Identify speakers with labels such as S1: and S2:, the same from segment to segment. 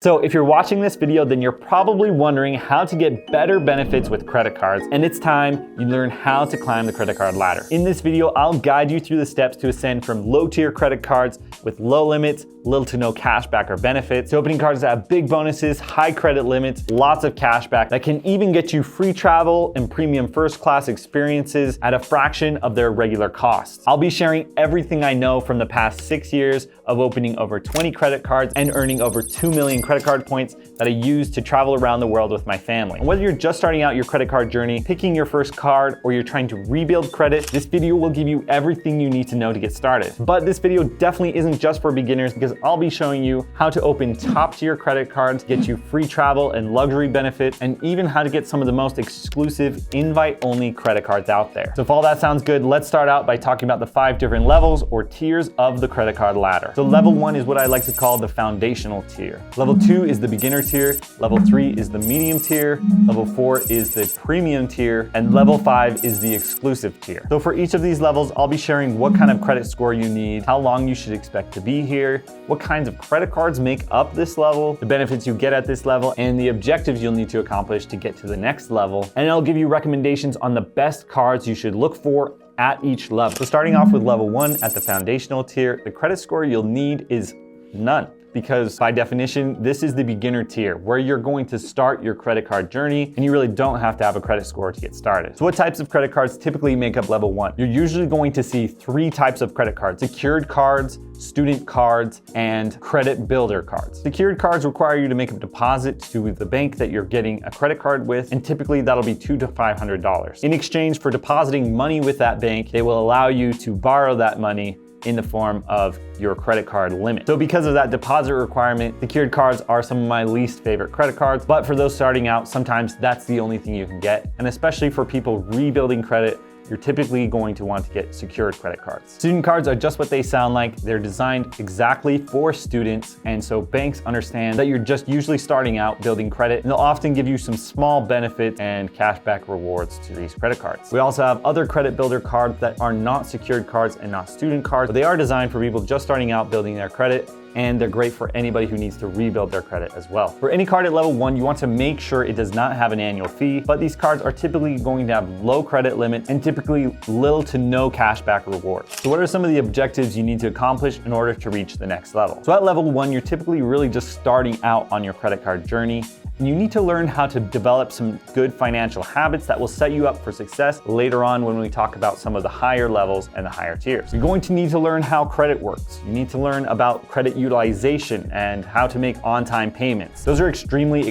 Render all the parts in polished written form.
S1: So if you're watching this video, then you're probably wondering how to get better benefits with credit cards, and it's time you learn how to climb the credit card ladder. In this video, I'll guide you through the steps to ascend from low-tier credit cards with low limits, little to no cashback or benefits, to opening cards that have big bonuses, high credit limits, lots of cashback that can even get you free travel and premium first class experiences at a fraction of their regular costs. I'll be sharing everything I know from the past 6 years of opening over 20 credit cards and earning over 2 million credit card points that I use to travel around the world with my family. And whether you're just starting out your credit card journey, picking your first card, or you're trying to rebuild credit, this video will give you everything you need to know to get started. But this video definitely isn't just for beginners, because I'll be showing you how to open top-tier credit cards, get you free travel and luxury benefits, and even how to get some of the most exclusive invite-only credit cards out there. So if all that sounds good, let's start out by talking about the 5 different levels or tiers of the credit card ladder. So level 1 is what I like to call the foundational tier. Level 2 is the beginner tier. Level 3 is the medium tier. Level 4 is the premium tier. And level 5 is the exclusive tier. So for each of these levels, I'll be sharing what kind of credit score you need, how long you should expect to be here, what kinds of credit cards make up this level, the benefits you get at this level, and the objectives you'll need to accomplish to get to the next level. And I'll give you recommendations on the best cards you should look for at each level. So starting off with level 1 at the foundational tier, the credit score you'll need is none. Because by definition, this is the beginner tier where you're going to start your credit card journey and you really don't have to have a credit score to get started. So what types of credit cards typically make up level 1? You're usually going to see 3 types of credit cards: secured cards, student cards, and credit builder cards. Secured cards require you to make a deposit to the bank that you're getting a credit card with, and typically that'll be $200 to $500. In exchange for depositing money with that bank, they will allow you to borrow that money in the form of your credit card limit. So because of that deposit requirement, secured cards are some of my least favorite credit cards, but for those starting out, sometimes that's the only thing you can get. And especially for people rebuilding credit, you're typically going to want to get secured credit cards. Student cards are just what they sound like. They're designed exactly for students, and so banks understand that you're just usually starting out building credit, and they'll often give you some small benefits and cashback rewards to these credit cards. We also have other credit builder cards that are not secured cards and not student cards, but they are designed for people just starting out building their credit, and they're great for anybody who needs to rebuild their credit as well. For any card at level 1, you want to make sure it does not have an annual fee, but these cards are typically going to have low credit limit and typically little to no cashback rewards. So what are some of the objectives you need to accomplish in order to reach the next level? So at level 1, you're typically really just starting out on your credit card journey. And you need to learn how to develop some good financial habits that will set you up for success later on when we talk about some of the higher levels and the higher tiers. You're going to need to learn how credit works. You need to learn about credit utilization and how to make on-time payments. Those are extremely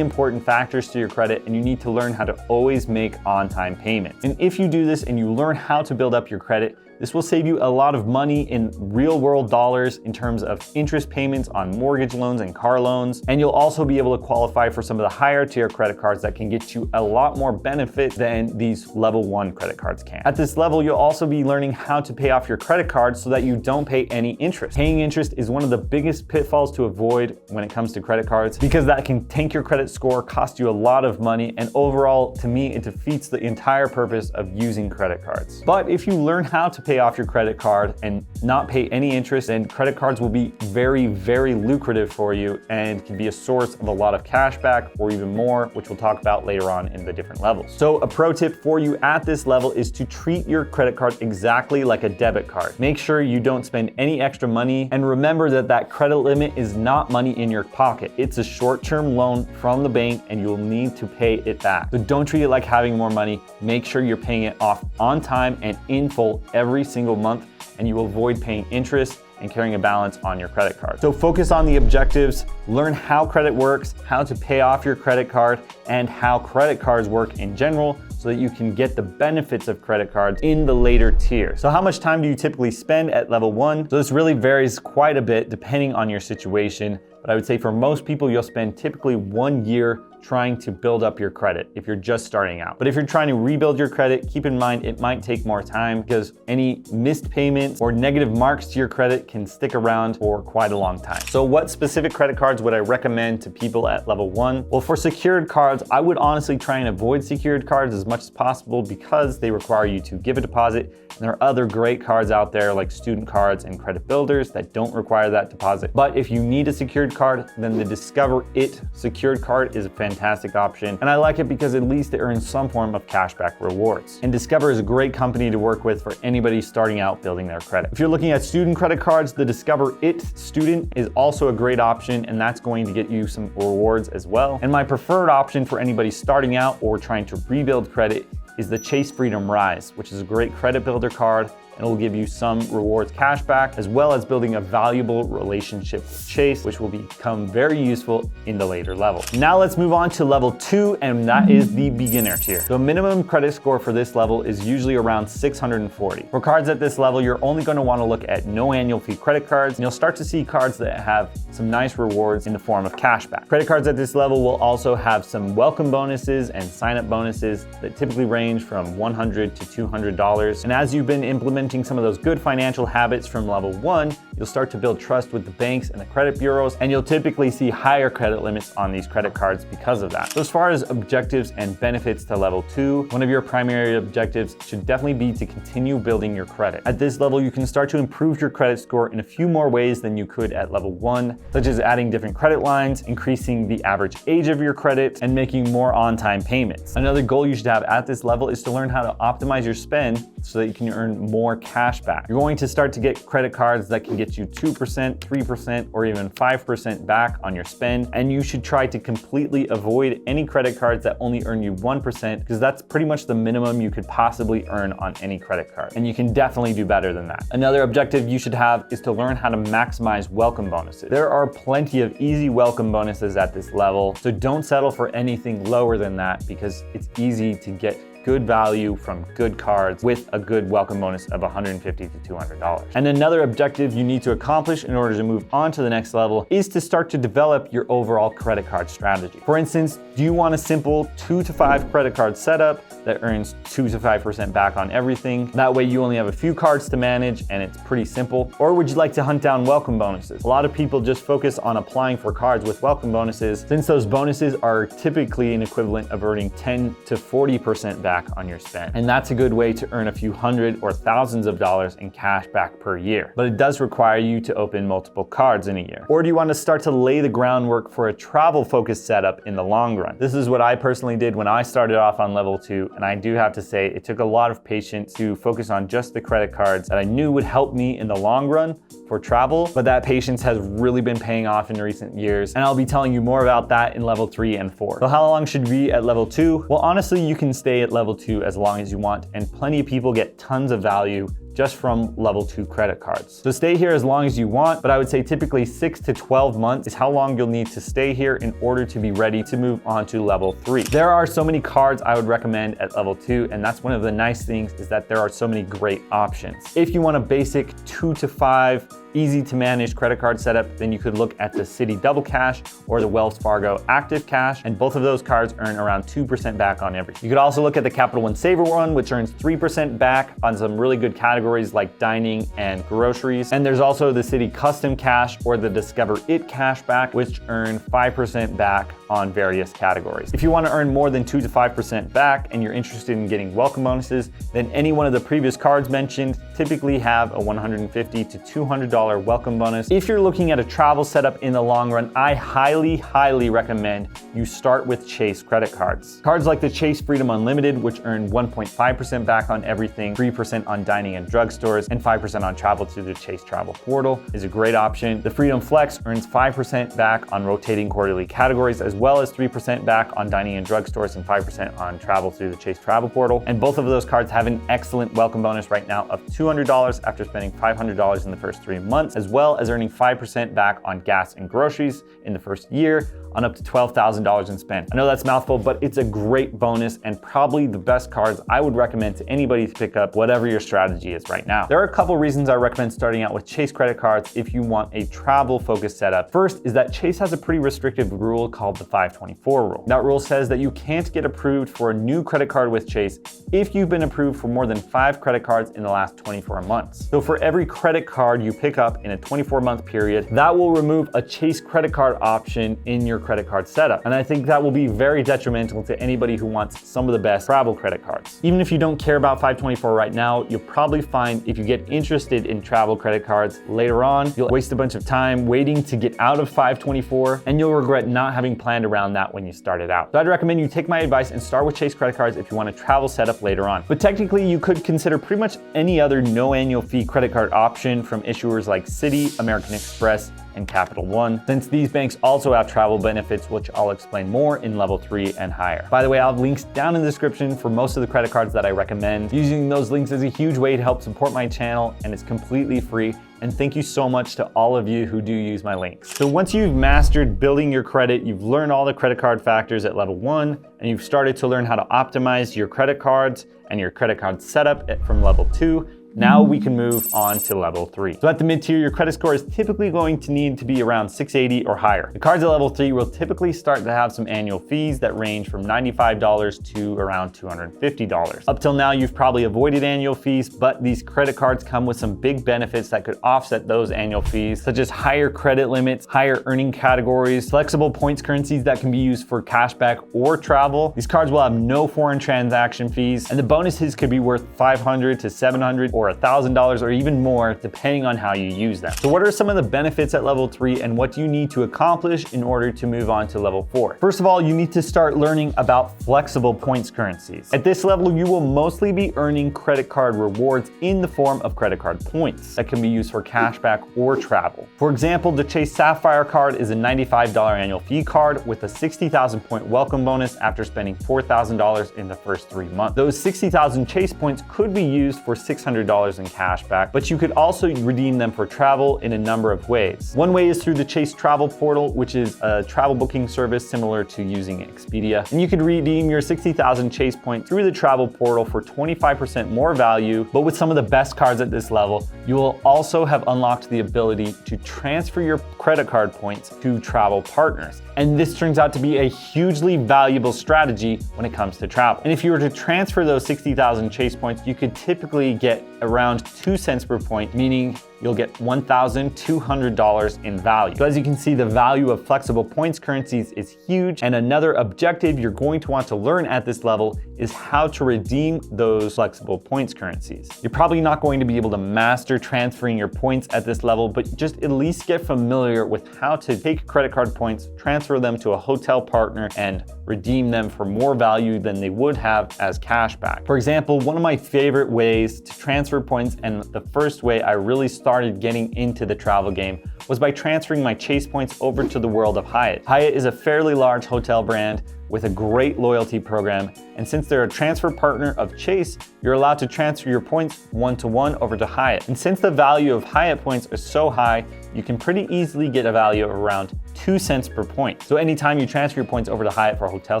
S1: important factors to your credit, and you need to learn how to always make on-time payments. And if you do this and you learn how to build up your credit, this will save you a lot of money in real world dollars in terms of interest payments on mortgage loans and car loans. And you'll also be able to qualify for some of the higher tier credit cards that can get you a lot more benefit than these level 1 credit cards can. At this level, you'll also be learning how to pay off your credit cards so that you don't pay any interest. Paying interest is one of the biggest pitfalls to avoid when it comes to credit cards, because that can tank your credit score, cost you a lot of money, and overall, to me, it defeats the entire purpose of using credit cards. But if you learn how to pay off your credit card and not pay any interest, then credit cards will be very, very lucrative for you and can be a source of a lot of cashback or even more, which we'll talk about later on in the different levels. So a pro tip for you at this level is to treat your credit card exactly like a debit card. Make sure you don't spend any extra money, and remember that that credit limit is not money in your pocket. It's a short-term loan from the bank and you'll need to pay it back. So don't treat it like having more money. Make sure you're paying it off on time and in full every single month, and you will avoid paying interest and carrying a balance on your credit card. So focus on the objectives, learn how credit works, how to pay off your credit card, and how credit cards work in general, so that you can get the benefits of credit cards in the later tiers. So how much time do you typically spend at level 1? So this really varies quite a bit depending on your situation, but I would say for most people, you'll spend typically 1 year trying to build up your credit if you're just starting out. But if you're trying to rebuild your credit, keep in mind it might take more time, because any missed payments or negative marks to your credit can stick around for quite a long time. So what specific credit cards would I recommend to people at level 1? Well, for secured cards, I would honestly try and avoid secured cards as much as possible because they require you to give a deposit. And there are other great cards out there like student cards and credit builders that don't require that deposit. But if you need a secured secured card, then the Discover It secured card is a fantastic option. And I like it because at least it earns some form of cashback rewards. And Discover is a great company to work with for anybody starting out building their credit. If you're looking at student credit cards, the Discover It Student is also a great option, and that's going to get you some rewards as well. And my preferred option for anybody starting out or trying to rebuild credit is the Chase Freedom Rise, which is a great credit builder card, and it will give you some rewards cashback, as well as building a valuable relationship with Chase, which will become very useful in the later level. Now let's move on to level 2, and that is the beginner tier. The minimum credit score for this level is usually around 640. For cards at this level, you're only going to want to look at no annual fee credit cards, and you'll start to see cards that have some nice rewards in the form of cashback. Credit cards at this level will also have some welcome bonuses and sign-up bonuses that typically range from $100 to $200. And as you've been implementing some of those good financial habits from level 1, you'll start to build trust with the banks and the credit bureaus, and you'll typically see higher credit limits on these credit cards because of that. So as far as objectives and benefits to level 2, one of your primary objectives should definitely be to continue building your credit. At this level, you can start to improve your credit score in a few more ways than you could at level 1, such as adding different credit lines, increasing the average age of your credit, and making more on-time payments. Another goal you should have at this level is to learn how to optimize your spend so that you can earn more cash back. You're going to start to get credit cards that can get you 2%, 3%, or even 5% back on your spend, and you should try to completely avoid any credit cards that only earn you 1%, because that's pretty much the minimum you could possibly earn on any credit card, and you can definitely do better than that. Another objective you should have is to learn how to maximize welcome bonuses. There are plenty of easy welcome bonuses at this level, so don't settle for anything lower than that, because it's easy to get good value from good cards with a good welcome bonus of $150 to $200. And another objective you need to accomplish in order to move on to the next level is to start to develop your overall credit card strategy. For instance, do you want a simple 2 to 5 credit card setup that earns 2 to 5% back on everything? That way you only have a few cards to manage and it's pretty simple. Or would you like to hunt down welcome bonuses? A lot of people just focus on applying for cards with welcome bonuses, since those bonuses are typically an equivalent of earning 10 to 40% back on your spend. And that's a good way to earn a few hundred or thousands of dollars in cash back per year. But it does require you to open multiple cards in a year. Or do you want to start to lay the groundwork for a travel-focused setup in the long run? This is what I personally did when I started off on level 2, and I do have to say it took a lot of patience to focus on just the credit cards that I knew would help me in the long run for travel, but that patience has really been paying off in recent years, and I'll be telling you more about that in level 3 and 4. So how long should you be at level 2? Well, honestly, you can stay at level 2 as long as you want, and plenty of people get tons of value just from level 2 credit cards. So stay here as long as you want, but I would say typically 6 to 12 months is how long you'll need to stay here in order to be ready to move on to level 3. There are so many cards I would recommend at level 2, and that's one of the nice things is that there are so many great options. If you want a basic 2 to 5 easy to manage credit card setup, then you could look at the Citi Double Cash or the Wells Fargo Active Cash, and both of those cards earn around 2% back on everything. You could also look at the Capital One Saver one, which earns 3% back on some really good categories like dining and groceries. And there's also the Citi Custom Cash or the Discover It Cashback, which earn 5% back on various categories. If you want to earn more than 2 to 5% back and you're interested in getting welcome bonuses, then any one of the previous cards mentioned typically have a $150 to $200 welcome bonus. If you're looking at a travel setup in the long run, I highly recommend you start with Chase credit cards. Cards like the Chase Freedom Unlimited, which earn 1.5% back on everything, 3% on dining and drugstores, and 5% on travel through the Chase Travel Portal, is a great option. The Freedom Flex earns 5% back on rotating quarterly categories, as well as 3% back on dining and drugstores and 5% on travel through the Chase Travel Portal. And both of those cards have an excellent welcome bonus right now of $200 after spending $500 in the first 3 months, as well as earning 5% back on gas and groceries in the first year on up to $12,000 in spend. I know that's a mouthful, but it's a great bonus and probably the best cards I would recommend to anybody to pick up, whatever your strategy is right now. There are a couple reasons I recommend starting out with Chase credit cards if you want a travel-focused setup. First is that Chase has a pretty restrictive rule called the 524 rule. That rule says that you can't get approved for a new credit card with Chase if you've been approved for more than 5 credit cards in the last 24 months. So for every credit card you pick up in a 24-month period, that will remove a Chase credit card option in your credit card setup. And I think that will be very detrimental to anybody who wants some of the best travel credit cards. Even if you don't care about 524 right now, you'll probably find if you get interested in travel credit cards later on, you'll waste a bunch of time waiting to get out of 524, and you'll regret not having planned around that when you started out. So I'd recommend you take my advice and start with Chase credit cards if you want a travel setup later on. But technically, you could consider pretty much any other no annual fee credit card option from issuers like Citi, American Express, and Capital One, since these banks also have travel benefits, which I'll explain more in level 3 and higher. By the way, I'll have links down in the description for most of the credit cards that I recommend. Using those links is a huge way to help support my channel, and it's completely free. And thank you so much to all of you who do use my links. So once you've mastered building your credit, you've learned all the credit card factors at level 1, and you've started to learn how to optimize your credit cards and your credit card setup from level 2, now we can move on to level 3. So at the mid-tier, your credit score is typically going to need to be around 680 or higher. The cards at level 3 will typically start to have some annual fees that range from $95 to around $250. Up till now, you've probably avoided annual fees, but these credit cards come with some big benefits that could offset those annual fees, such as higher credit limits, higher earning categories, flexible points currencies that can be used for cashback or travel. These cards will have no foreign transaction fees, and the bonuses could be worth $500 to $700 or $1,000 or even more, depending on how you use them. So what are some of the benefits at level 3, and what do you need to accomplish in order to move on to level 4? First of all, you need to start learning about flexible points currencies. At this level, you will mostly be earning credit card rewards in the form of credit card points that can be used for cashback or travel. For example, the Chase Sapphire card is a $95 annual fee card with a 60,000 point welcome bonus after spending $4,000 in the first 3 months. Those 60,000 Chase points could be used for $600 in cashback, but you could also redeem them for travel in a number of ways. One way is through the Chase Travel Portal, which is a travel booking service similar to using Expedia. And you could redeem your 60,000 Chase points through the travel portal for 25% more value, but with some of the best cards at this level, you will also have unlocked the ability to transfer your credit card points to travel partners. And this turns out to be a hugely valuable strategy when it comes to travel. And if you were to transfer those 60,000 Chase points, you could typically get around 2 cents per point, meaning you'll get $1,200 in value. So as you can see, the value of flexible points currencies is huge. And another objective you're going to want to learn at this level is how to redeem those flexible points currencies. You're probably not going to be able to master transferring your points at this level, but just at least get familiar with how to take credit card points, transfer them to a hotel partner, and redeem them for more value than they would have as cashback. For example, one of my favorite ways to transfer points, and the first way I really started getting into the travel game, was by transferring my Chase points over to the world of Hyatt. Hyatt is a fairly large hotel brand with a great loyalty program, and since they're a transfer partner of Chase, you're allowed to transfer your points one-to-one over to Hyatt. And since the value of Hyatt points is so high, you can pretty easily get a value of around 2 cents per point. So anytime you transfer your points over to Hyatt for hotel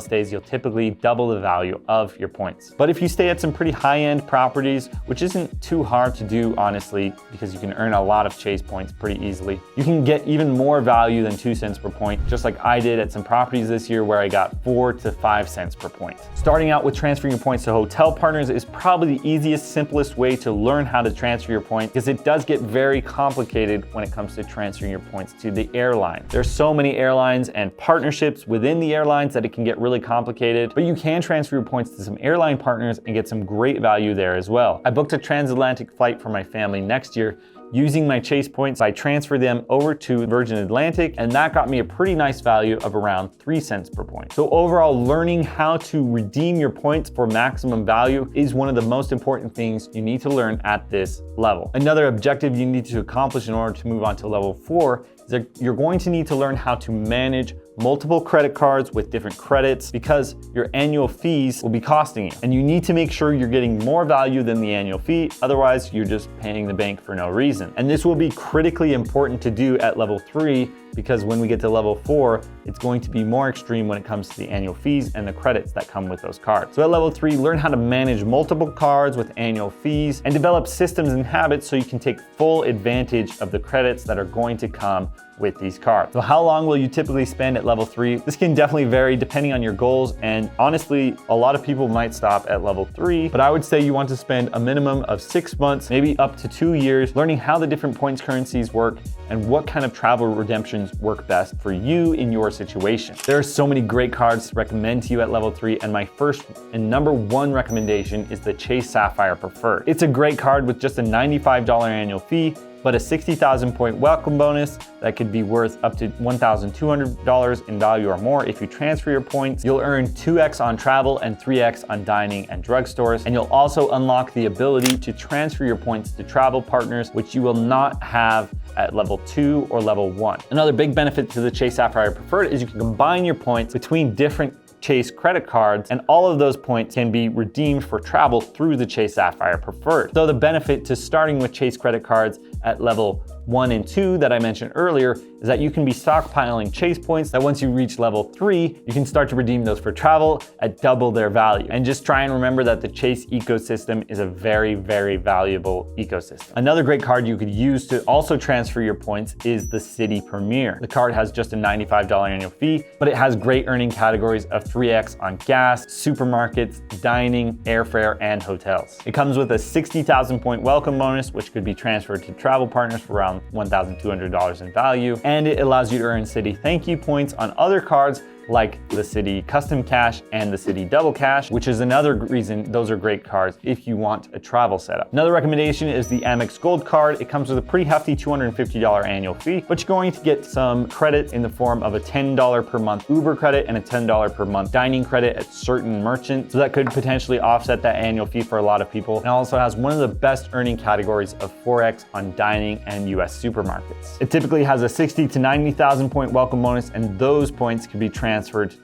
S1: stays, you'll typically double the value of your points. But if you stay at some pretty high-end properties, which isn't too hard to do, honestly, because you can earn a lot of Chase points pretty easily, you can get even more value than 2 cents per point, just like I did at some properties this year where I got 4 to 5 cents per point. Starting out with transferring your points to hotel partners is probably the easiest, simplest way to learn how to transfer your points, because it does get very complicated when it comes to transferring your points to the airline. There's so many airlines and partnerships within the airlines that it can get really complicated, but you can transfer your points to some airline partners and get some great value there as well. I booked a transatlantic flight for my family next year using my Chase points. I transferred them over to Virgin Atlantic, and that got me a pretty nice value of around 3 cents per point. So overall, learning how to redeem your points for maximum value is one of the most important things you need to learn at this level. Another objective you need to accomplish in order to move on to level 4 is that you're going to need to learn how to manage multiple credit cards with different credits, because your annual fees will be costing you. And you need to make sure you're getting more value than the annual fee, otherwise you're just paying the bank for no reason. And this will be critically important to do at level 3, because when we get to level 4, it's going to be more extreme when it comes to the annual fees and the credits that come with those cards. So at level 3, learn how to manage multiple cards with annual fees and develop systems and habits so you can take full advantage of the credits that are going to come with these cards. So how long will you typically spend at level 3? This can definitely vary depending on your goals, and honestly, a lot of people might stop at level 3, but I would say you want to spend a minimum of 6 months, maybe up to 2 years, learning how the different points currencies work and what kind of travel redemptions work best for you in your situation. There are so many great cards to recommend to you at level 3, and my first and number one recommendation is the Chase Sapphire Preferred. It's a great card with just a $95 annual fee, but a 60,000 point welcome bonus that could be worth up to $1,200 in value or more. If you transfer your points, you'll earn 2x on travel and 3x on dining and drugstores. And you'll also unlock the ability to transfer your points to travel partners, which you will not have at level 2 or level 1. Another big benefit to the Chase Sapphire Preferred is you can combine your points between different Chase credit cards, and all of those points can be redeemed for travel through the Chase Sapphire Preferred. So the benefit to starting with Chase credit cards at level 1 and 2 that I mentioned earlier is that you can be stockpiling Chase points that once you reach level 3, you can start to redeem those for travel at double their value. And just try and remember that the Chase ecosystem is a very, very valuable ecosystem. Another great card you could use to also transfer your points is the City Premier. The card has just a $95 annual fee, but it has great earning categories of 3x on gas, supermarkets, dining, airfare, and hotels. It comes with a 60,000 point welcome bonus, which could be transferred to travel partners for around $1,200 in value, and it allows you to earn City Thank You points on other cards like the City Custom Cash and the City Double Cash, which is another reason those are great cards if you want a travel setup. Another recommendation is the Amex Gold card. It comes with a pretty hefty $250 annual fee, but you're going to get some credit in the form of a $10 per month Uber credit and a $10 per month dining credit at certain merchants. So that could potentially offset that annual fee for a lot of people. And it also has one of the best earning categories of 4x on dining and US supermarkets. It typically has a 60 to 90,000 point welcome bonus, and those points can be transferred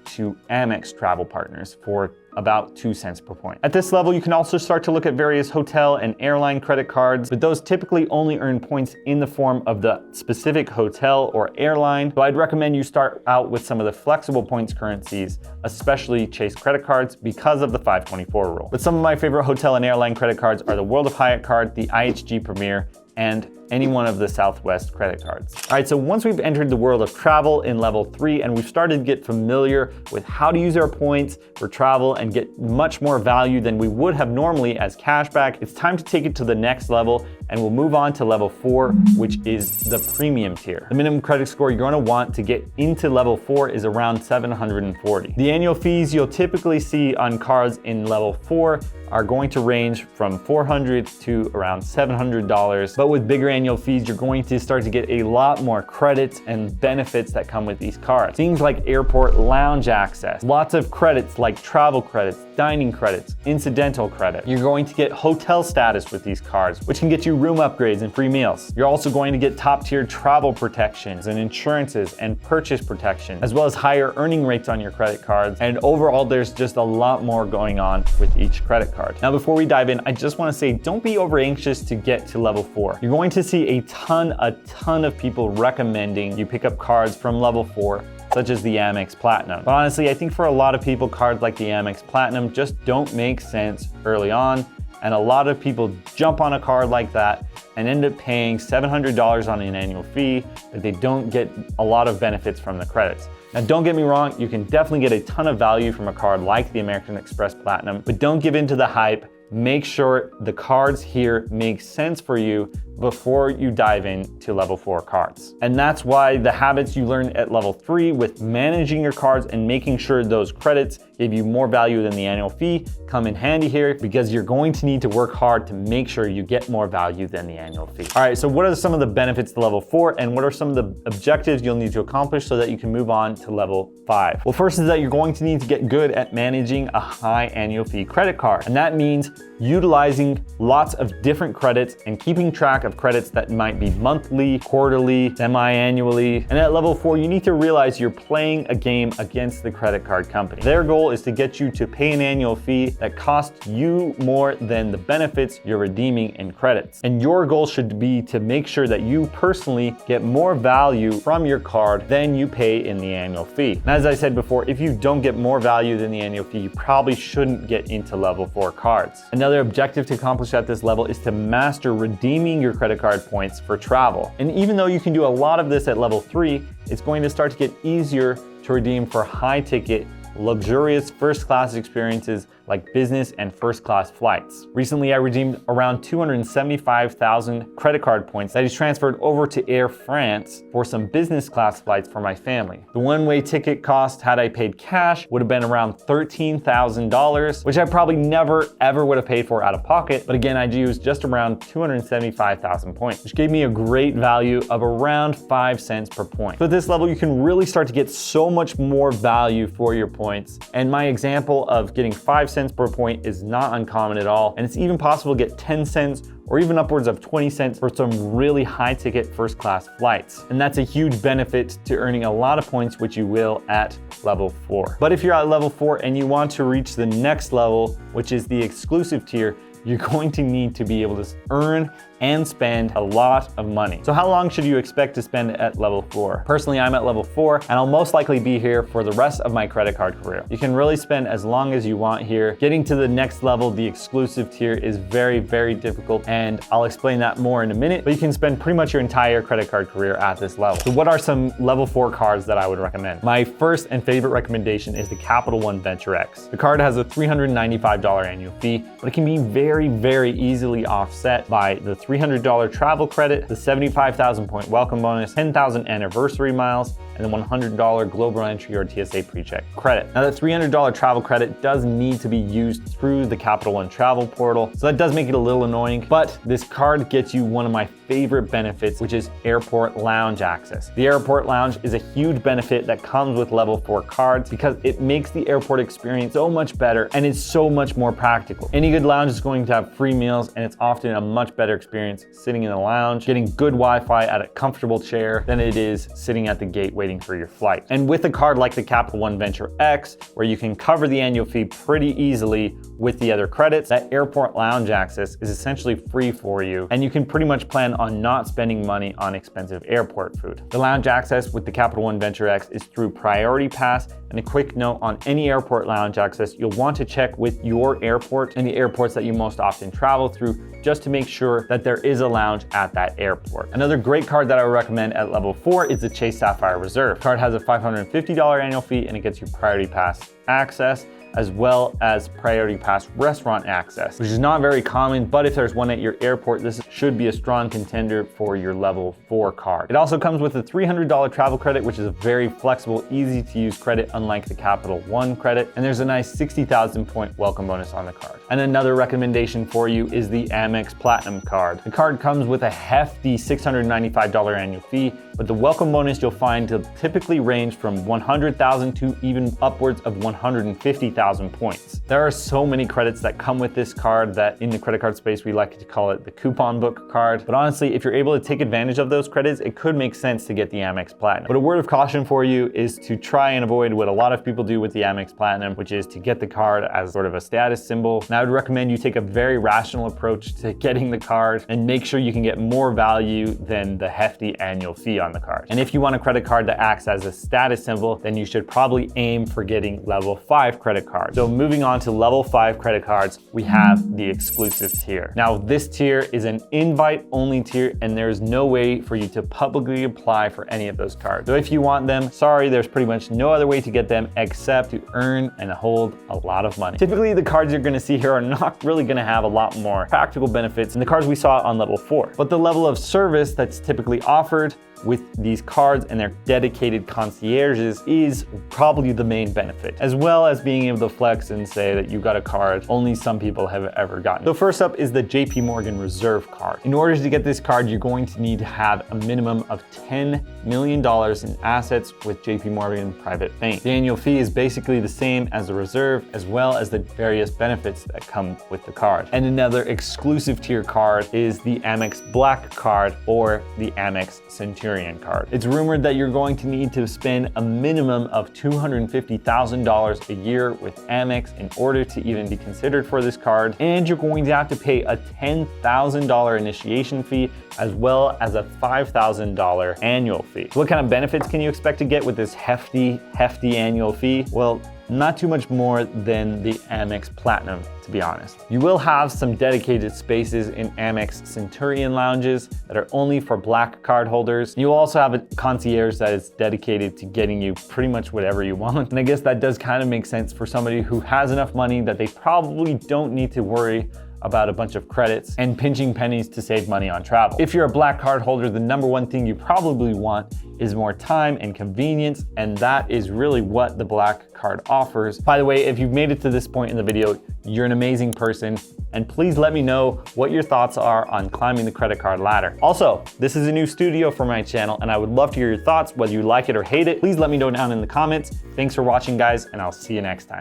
S1: to Amex travel partners for about 2 cents per point. At this level, you can also start to look at various hotel and airline credit cards, but those typically only earn points in the form of the specific hotel or airline. So I'd recommend you start out with some of the flexible points currencies, especially Chase credit cards, because of the 524 rule. But some of my favorite hotel and airline credit cards are the World of Hyatt card, the IHG Premier, and any one of the Southwest credit cards. All right, so once we've entered the world of travel in level 3 and we've started to get familiar with how to use our points for travel and get much more value than we would have normally as cashback, it's time to take it to the next level, and we'll move on to level 4, which is the premium tier. The minimum credit score you're going to want to get into level 4 is around 740. The annual fees you'll typically see on cards in level 4 are going to range from $400 to around $700, but with bigger annual fees, you're going to start to get a lot more credits and benefits that come with these cards. Things like airport lounge access, lots of credits like travel credits, dining credits, incidental credit. You're going to get hotel status with these cards, which can get you room upgrades and free meals. You're also going to get top tier travel protections and insurances and purchase protection, as well as higher earning rates on your credit cards. And overall, there's just a lot more going on with each credit card. Now, before we dive in, I just want to say, don't be over anxious to get to level 4. You're going to see a ton of people recommending you pick up cards from level 4, such as the Amex Platinum. But honestly, I think for a lot of people, cards like the Amex Platinum just don't make sense early on. And a lot of people jump on a card like that and end up paying $700 on an annual fee, but they don't get a lot of benefits from the credits. Now, don't get me wrong, you can definitely get a ton of value from a card like the American Express Platinum, but don't give in to the hype. Make sure the cards here make sense for you before you dive into level 4 cards. And that's why the habits you learn at level 3 with managing your cards and making sure those credits give you more value than the annual fee come in handy here, because you're going to need to work hard to make sure you get more value than the annual fee. All right, so what are some of the benefits to level 4, and what are some of the objectives you'll need to accomplish so that you can move on to level 5? Well, first is that you're going to need to get good at managing a high annual fee credit card. And that means utilizing lots of different credits and keeping track of credits that might be monthly, quarterly, semi-annually. And at level 4, you need to realize you're playing a game against the credit card company. Their goal is to get you to pay an annual fee that costs you more than the benefits you're redeeming in credits. And your goal should be to make sure that you personally get more value from your card than you pay in the annual fee. And as I said before, if you don't get more value than the annual fee, you probably shouldn't get into level 4 cards. Another objective to accomplish at this level is to master redeeming your credit card points for travel. And even though you can do a lot of this at level 3, it's going to start to get easier to redeem for high ticket, luxurious first class experiences like business and first class flights. Recently, I redeemed around 275,000 credit card points that is transferred over to Air France for some business class flights for my family. The one-way ticket cost, had I paid cash, would have been around $13,000, which I probably never ever would have paid for out of pocket. But again, I used just around 275,000 points, which gave me a great value of around 5 cents per point. So at this level, you can really start to get so much more value for your points. And my example of getting 5 cents per point is not uncommon at all. And it's even possible to get 10 cents or even upwards of 20 cents for some really high ticket first class flights. And that's a huge benefit to earning a lot of points, which you will at level 4. But if you're at level 4 and you want to reach the next level, which is the exclusive tier, you're going to need to be able to earn and spend a lot of money. So how long should you expect to spend at level 4? Personally, I'm at level 4 and I'll most likely be here for the rest of my credit card career. You can really spend as long as you want here. Getting to the next level, the exclusive tier, is very, very difficult, and I'll explain that more in a minute, but you can spend pretty much your entire credit card career at this level. So what are some level 4 cards that I would recommend? My first and favorite recommendation is the Capital One Venture X. The card has a $395 annual fee, but it can be very, very easily offset by the $300 travel credit, the 75,000 point welcome bonus, 10,000 anniversary miles, and the $100 global entry or TSA PreCheck credit. Now, the $300 travel credit does need to be used through the Capital One travel portal, so that does make it a little annoying, but this card gets you one of my favorite benefits, which is airport lounge access. The airport lounge is a huge benefit that comes with level 4 cards because it makes the airport experience so much better and it's so much more practical. Any good lounge is going to have free meals, and it's often a much better experience sitting in the lounge, getting good Wi-Fi at a comfortable chair than it is sitting at the gate waiting for your flight. And with a card like the Capital One Venture X, where you can cover the annual fee pretty easily with the other credits, that airport lounge access is essentially free for you, and you can pretty much plan on not spending money on expensive airport food. The lounge access with the Capital One Venture X is through Priority Pass, and a quick note on any airport lounge access, you'll want to check with your airport and the airports that you most often travel through just to make sure that there is a lounge at that airport. Another great card that I would recommend at level 4 is the Chase Sapphire Reserve. The card has a $550 annual fee, and it gets you Priority Pass access, as well as Priority Pass restaurant access, which is not very common, but if there's one at your airport, this should be a strong contender for your level 4 card. It also comes with a $300 travel credit, which is a very flexible, easy to use credit, unlike the Capital One credit, and there's a nice 60,000 point welcome bonus on the card. And another recommendation for you is the Amex Platinum card. The card comes with a hefty $695 annual fee, but the welcome bonus you'll find to typically range from 100,000 to even upwards of 150,000 points. There are so many credits that come with this card that in the credit card space, we like to call it the coupon book card. But honestly, if you're able to take advantage of those credits, it could make sense to get the Amex Platinum. But a word of caution for you is to try and avoid what a lot of people do with the Amex Platinum, which is to get the card as sort of a status symbol. And I would recommend you take a very rational approach to getting the card and make sure you can get more value than the hefty annual fee on the card. And if you want a credit card that acts as a status symbol, then you should probably aim for getting level 5 credit cards. So moving on to level 5 credit cards, we have the exclusive tier. Now, this tier is an invite-only tier, and there's no way for you to publicly apply for any of those cards. So if you want them, sorry, there's pretty much no other way to get them except to earn and hold a lot of money. Typically, the cards you're gonna see here are not really gonna have a lot more practical benefits than the cards we saw on level 4. But the level of service that's typically offered with these cards and their dedicated concierges is probably the main benefit, as well as being able to flex and say that you got a card only some people have ever gotten. So first up is the JP Morgan Reserve card. In order to get this card, you're going to need to have a minimum of $10 million in assets with JP Morgan Private Bank. The annual fee is basically the same as the Reserve, as well as the various benefits that come with the card. And another exclusive tier card is the Amex Black card or the Amex Centurion card. It's rumored that you're going to need to spend a minimum of $250,000 a year with Amex in order to even be considered for this card, and you're going to have to pay a $10,000 initiation fee as well as a $5,000 annual fee. So what kind of benefits can you expect to get with this hefty annual fee? Well, not too much more than the Amex Platinum, to be honest. You will have some dedicated spaces in Amex Centurion lounges that are only for Black card holders. You'll also have a concierge that is dedicated to getting you pretty much whatever you want. And I guess that does kind of make sense for somebody who has enough money that they probably don't need to worry about a bunch of credits and pinching pennies to save money on travel. If you're a Black card holder, the number one thing you probably want is more time and convenience, and that is really what the Black card offers. By the way, if you've made it to this point in the video, you're an amazing person, and please let me know what your thoughts are on climbing the credit card ladder. Also, this is a new studio for my channel, and I would love to hear your thoughts, whether you like it or hate it. Please let me know down in the comments. Thanks for watching, guys, and I'll see you next time.